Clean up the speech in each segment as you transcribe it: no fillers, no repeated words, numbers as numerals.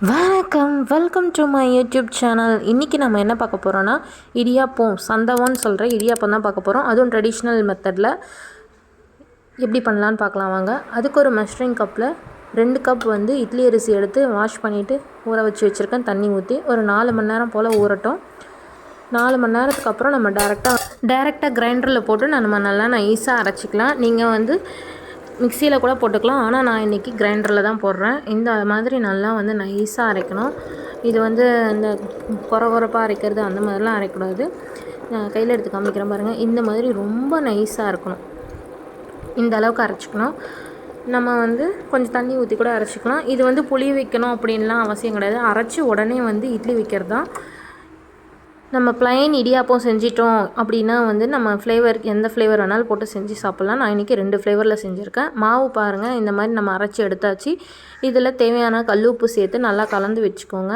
வணக்கம், welcome to my YouTube channel. இன்றைக்கி நம்ம என்ன பார்க்க போகிறோன்னா, இடியாப்பம் சந்தவம்னு சொல்கிற இடியாப்பம் தான் பார்க்க போகிறோம். அதுவும் ட்ரெடிஷ்னல் மெத்தடில் எப்படி பண்ணலான்னு பார்க்கலாம் வாங்க. அதுக்கு ஒரு மெஷரிங் கப்பில் 2 கப் இட்லி அரிசி எடுத்து வாஷ் பண்ணிவிட்டு ஊற வச்சு வச்சுருக்கேன். தண்ணி ஊற்றி ஒரு 4 மணி நேரம் போல் ஊறட்டும். 4 மணி நேரத்துக்கு அப்புறம் நம்ம டேரெக்டாக கிரைண்டரில் போட்டு நம்ம நல்லா நைஸாக அரைச்சிக்கலாம். நீங்கள் மிக்சியில் கூட போட்டுக்கலாம், ஆனால் நான் இன்றைக்கி கிரைண்டரில் தான் போடுறேன். இந்த மாதிரி நல்லா நைஸாக அரைக்கணும். இது இந்த கொரகொரப்பாக அரைக்கிறது அந்த மாதிரிலாம் அரைக்கூடாது. கையில் எடுத்து காமிக்கிறேன் பாருங்கள். இந்த மாதிரி ரொம்ப நைஸாக இருக்கணும். இந்த அளவுக்கு அரைச்சிக்கணும். நம்ம கொஞ்சம் தண்ணி ஊற்றி கூட அரைச்சிக்கலாம். இது புளி வைக்கணும் அப்படின்லாம் அவசியம் கிடையாது. அரைச்சி உடனே இட்லி வைக்கிறது தான். நம்ம ப்ளைன் இடியாப்பம் செஞ்சிட்டோம் அப்படின்னா நம்ம எந்த ஃப்ளேவர் வேணாலும் போட்டு செஞ்சு சாப்பிட்லாம். நான் இன்றைக்கி 2 ஃப்ளேவரில் செஞ்சுருக்கேன். மாவு பாருங்கள், இந்த மாதிரி நம்ம அரைச்சி எடுத்தாச்சு. இதில் தேவையான கல் உப்பு சேர்த்து நல்லா கலந்து வச்சுக்கோங்க.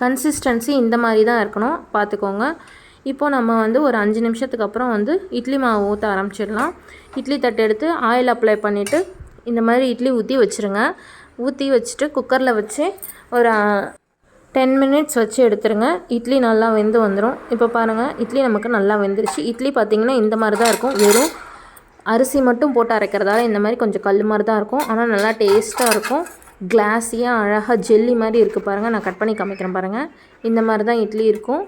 கன்சிஸ்டன்சி இந்த மாதிரி தான் இருக்கணும், பார்த்துக்கோங்க. இப்போது நம்ம ஒரு 5 நிமிஷத்துக்கு அப்புறம் இட்லி மாவு ஊற்ற ஆரம்பிச்சிடலாம். இட்லி தட்டு எடுத்து ஆயில் அப்ளை பண்ணிவிட்டு இந்த மாதிரி இட்லி ஊற்றி வச்சுருங்க. ஊற்றி வச்சுட்டு குக்கரில் வச்சு ஒரு 10 மினிட்ஸ் வச்சு எடுத்துருங்க. இட்லி நல்லா வெந்து வந்துடும். இப்போ பாருங்கள், இட்லி நமக்கு நல்லா வெந்துருச்சு. இட்லி பார்த்திங்கன்னா இந்த மாதிரி தான் இருக்கும். வெறும் அரிசி மட்டும் போட்டு அரைக்கிறதால இந்த மாதிரி கொஞ்சம் கல் மாதிரி தான் இருக்கும். ஆனால் நல்லா டேஸ்ட்டாக இருக்கும். கிளாஸியாக அழகாக ஜெல்லி மாதிரி இருக்குது பாருங்கள். நான் கட் பண்ணி காமிக்கிறேன் பாருங்கள். இந்த மாதிரி தான் இட்லி இருக்கும்.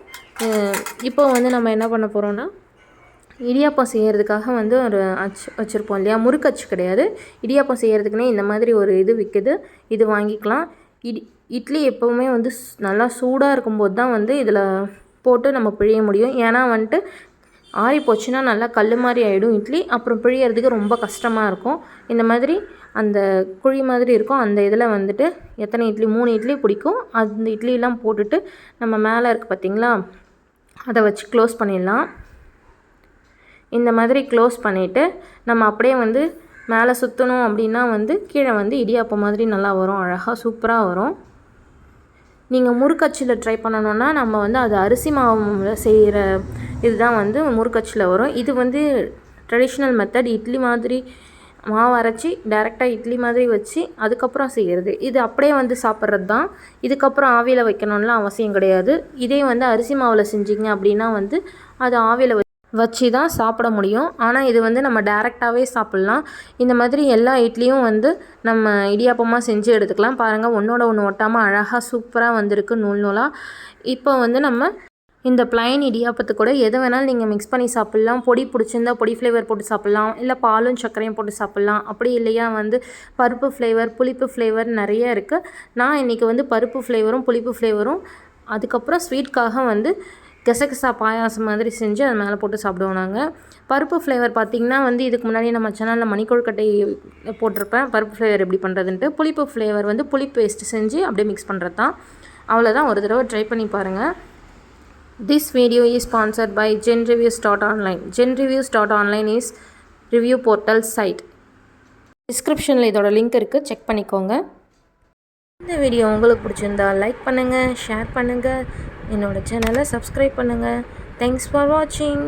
இப்போ நம்ம என்ன பண்ண போகிறோன்னா, இடியாப்பம் செய்கிறதுக்காக ஒரு அச்சு வச்சுருப்போம் இல்லையா, முறுக்கச்சு கிடையாது. இடியாப்பம் செய்கிறதுக்குனே இந்த மாதிரி ஒரு இது விற்குது. இது வாங்கிக்கலாம். இட்லி எப்போவுமே நல்லா சூடாக இருக்கும்போது தான் இதில் போட்டு நம்ம பிழிய முடியும். ஏன்னா ஆறி போச்சுன்னா நல்லா கல் மாதிரி ஆகிடும் இட்லி. அப்புறம் பிழியறதுக்கு ரொம்ப கஷ்டமாக இருக்கும். இந்த மாதிரி அந்த குழி மாதிரி இருக்கும். அந்த இதில் எத்தனை இட்லி, 3 இட்லி பிடிக்கும். அந்த இட்லியெலாம் போட்டுட்டு நம்ம மேலே இருக்குது பார்த்திங்களா, அதை வச்சு க்ளோஸ் பண்ணிடலாம். இந்த மாதிரி க்ளோஸ் பண்ணிவிட்டு நம்ம அப்படியே மேலே சுற்றணும் அப்படின்னா கீழே இடியாப்பம் மாதிரி நல்லா வரும். அழகாக சூப்பராக வரும். நீங்கள் முறுக்கச்சில் ட்ரை பண்ணணுன்னா நம்ம அது அரிசி மாவு செய்கிற இதுதான் முறுக்கச்சில் வரும். இது ட்ரெடிஷ்னல் மெத்தட். இட்லி மாதிரி மாவு அரைச்சி டேரெக்டாக இட்லி மாதிரி வச்சு அதுக்கப்புறம் செய்கிறது. இது அப்படியே சாப்பிட்றது தான். இதுக்கப்புறம் ஆவியில் வைக்கணும்லாம் அவசியம் கிடையாது. இதே அரிசி மாவில் செஞ்சிங்க அப்படின்னா அது ஆவியில் வச்சு தான் சாப்பிட முடியும். ஆனால் இது நம்ம டேரெக்டாகவே சாப்பிட்லாம். இந்த மாதிரி எல்லா இட்லியும் நம்ம இடியாப்பமாக செஞ்சு எடுத்துக்கலாம். பாருங்கள், ஒன்றோட ஒன்று ஒட்டாமல் அழகாக சூப்பராக வந்திருக்கு நூல் நூலாக. இப்போ நம்ம இந்த ப்ளைன் இடியாப்பத்து கூட எது வேணாலும் நீங்கள் மிக்ஸ் பண்ணி சாப்பிட்லாம். பொடி பிடிச்சிருந்தா பொடி ஃப்ளேவர் போட்டு சாப்பிட்லாம், இல்லை பாலும் சர்க்கரையும் போட்டு சாப்பிட்லாம். அப்படி இல்லையா பருப்பு ஃப்ளேவர், புளிப்பு ஃப்ளேவர் நிறைய இருக்குது. நான் இன்றைக்கி பருப்பு ஃப்ளேவரும் புளிப்பு ஃப்ளேவரும், அதுக்கப்புறம் ஸ்வீட்காக கசகசா பாயாசம் மாதிரி செஞ்சு அது மேலே போட்டு சாப்பிடுவோம் நாங்கள். பருப்பு ஃப்ளேவர் பார்த்திங்கன்னா இதுக்கு முன்னாடி நம்ம சேனலில் மணிக்கொழுக்கட்டை போட்டிருப்பேன், பருப்பு ஃப்ளேவர் எப்படி பண்ணுறதுன்ட்டு. புளிப்பு ஃப்ளேவர் புளி பேஸ்ட் செஞ்சு அப்படியே மிக்ஸ் பண்ணுறது தான். அவ்வளோதான், ஒரு தடவை ட்ரை பண்ணி பாருங்கள். This video is sponsored by Genreviews.online. Genreviews.online is review portal site. டிஸ்கிரிப்ஷனில் இதோட லிங்க் இருக்குது, செக் பண்ணிக்கோங்க. இந்த வீடியோ உங்களுக்கு பிடிச்சிருந்தா லைக் பண்ணுங்கள், ஷேர் பண்ணுங்கள், என்னோடய சேனலை சப்ஸ்கிரைப் பண்ணுங்கள். தேங்க்ஸ் ஃபார் வாட்சிங்.